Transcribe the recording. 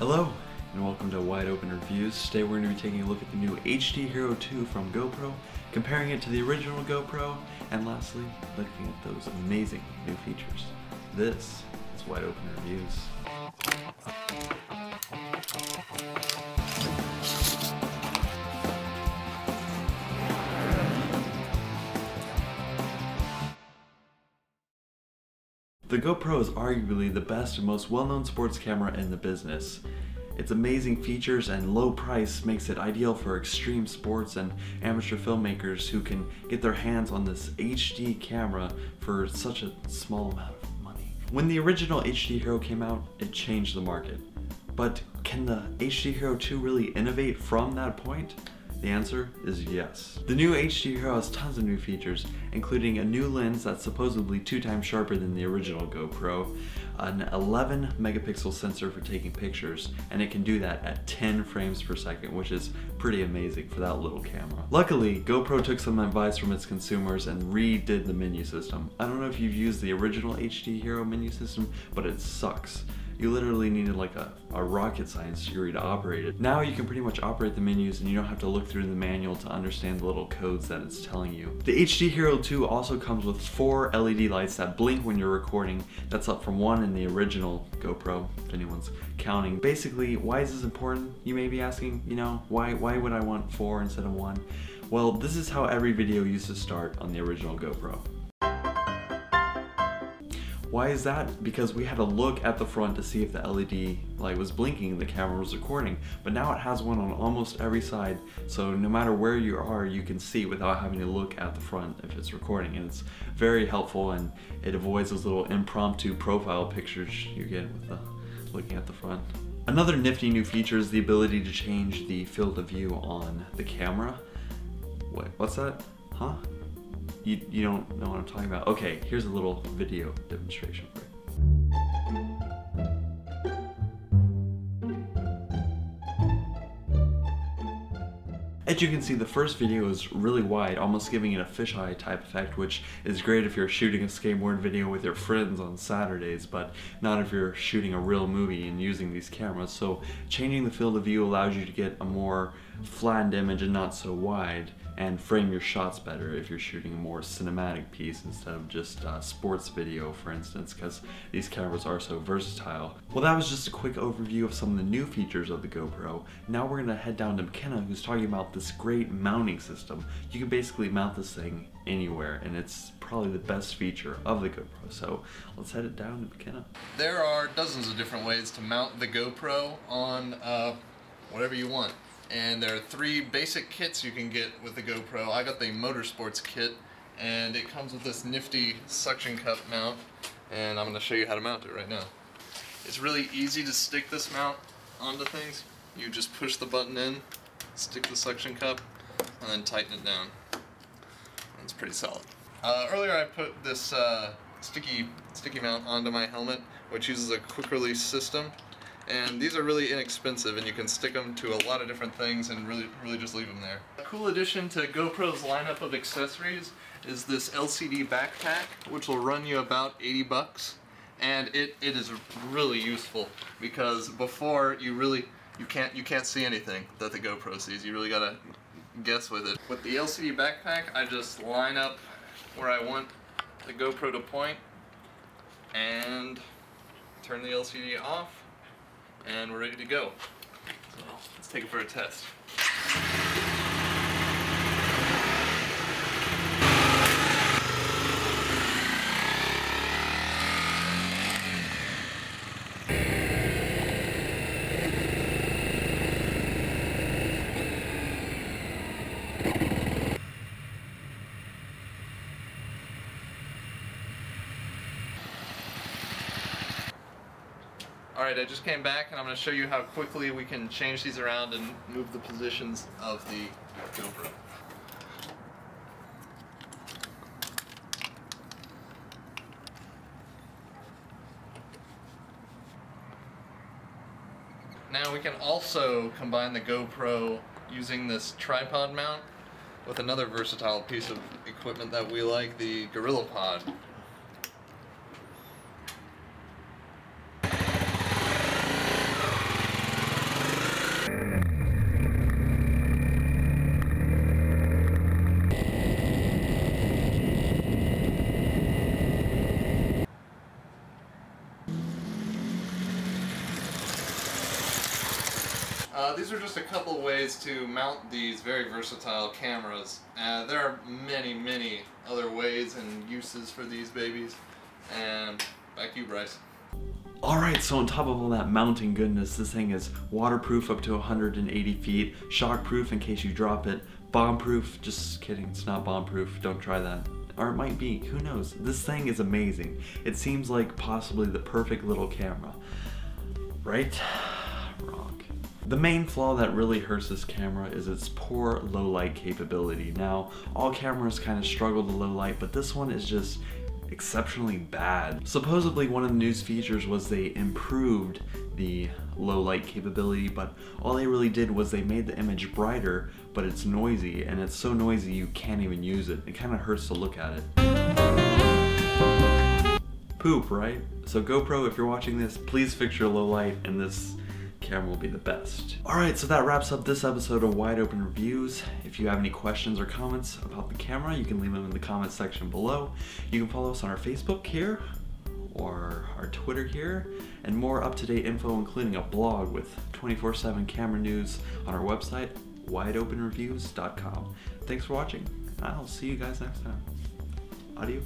Hello, and welcome to Wide Open Reviews. Today we're going to be taking a look at the new HD Hero 2 from GoPro, comparing it to the original GoPro, and lastly, looking at those amazing new features. This is Wide Open Reviews. The GoPro is arguably the best and most well-known sports camera in the business. Its amazing features and low price makes it ideal for extreme sports and amateur filmmakers who can get their hands on this HD camera for such a small amount of money. When the original HD Hero came out, it changed the market. But can the HD Hero 2 really innovate from that point? The answer is yes. The new HD Hero has tons of new features, including a new lens that's supposedly 2 times sharper than the original GoPro, an 11 megapixel sensor for taking pictures, and it can do that at 10 frames per second, which is pretty amazing for that little camera. Luckily, GoPro took some advice from its consumers and redid the menu system. I don't know if you've used the original HD Hero menu system, but it sucks. You literally needed like a rocket science degree to operate it. Now you can pretty much operate the menus and you don't have to look through the manual to understand the little codes that it's telling you. The HD Hero 2 also comes with 4 LED lights that blink when you're recording. That's up from 1 in the original GoPro, if anyone's counting. Basically, why is this important? You may be asking, why would I want 4 instead of 1? Well, this is how every video used to start on the original GoPro. Why is that? Because we had to look at the front to see if the LED light was blinking and the camera was recording, but now it has one on almost every side, so no matter where you are, you can see without having to look at the front if it's recording, and it's very helpful, and it avoids those little impromptu profile pictures you get with looking at the front. Another nifty new feature is the ability to change the field of view on the camera. Wait, what's that? Huh? You don't know what I'm talking about? Okay, here's a little video demonstration for you. As you can see, the first video is really wide, almost giving it a fisheye type effect, which is great if you're shooting a skateboard video with your friends on Saturdays, but not if you're shooting a real movie and using these cameras. So changing the field of view allows you to get a more flattened image and not so wide, and frame your shots better if you're shooting a more cinematic piece instead of just sports video, for instance, because these cameras are so versatile. Well, that was just a quick overview of some of the new features of the GoPro. Now we're gonna head down to McKenna, who's talking about this great mounting system. You can basically mount this thing anywhere, and it's probably the best feature of the GoPro. So let's head it down to McKenna. There are dozens of different ways to mount the GoPro on whatever you want. And there are 3 basic kits you can get with the GoPro. I got the Motorsports kit, and it comes with this nifty suction cup mount, and I'm going to show you how to mount it right now. It's really easy to stick this mount onto things. You just push the button in, stick the suction cup, and then tighten it down. It's pretty solid. Earlier I put this sticky mount onto my helmet, which uses a quick release system. And these are really inexpensive, and you can stick them to a lot of different things and really just leave them there. A cool addition to GoPro's lineup of accessories is this LCD backpack, which will run you about 80 bucks. And it is really useful, because before you can't see anything that the GoPro sees. You really gotta guess with it. With the LCD backpack, I just line up where I want the GoPro to point and turn the LCD off, and we're ready to go. So let's take it for a test. Alright, I just came back and I'm going to show you how quickly we can change these around and move the positions of the GoPro. Now we can also combine the GoPro using this tripod mount with another versatile piece of equipment that we like, the Gorilla Pod. These are just a couple ways to mount these very versatile cameras. There are many other ways and uses for these babies. And back to you, Bryce. Alright, so on top of all that mounting goodness, this thing is waterproof up to 180 feet, shockproof in case you drop it, bomb-proof, just kidding, it's not bomb-proof, don't try that. Or it might be, who knows. This thing is amazing. It seems like possibly the perfect little camera. Right? Wrong. The main flaw that really hurts this camera is its poor low light capability. Now, all cameras kind of struggle to low light, but this one is just exceptionally bad. Supposedly one of the news features was they improved the low light capability, but all they really did was they made the image brighter, but it's noisy, and it's so noisy you can't even use it. It kind of hurts to look at it. Poop, right? So GoPro, if you're watching this, please fix your low light and this camera will be the best. Alright, so that wraps up this episode of Wide Open Reviews. If you have any questions or comments about the camera, you can leave them in the comments section below. You can follow us on our Facebook here, or our Twitter here, and more up-to-date info, including a blog with 24/7 camera news on our website, wideopenreviews.com. Thanks for watching, and I'll see you guys next time. Adios.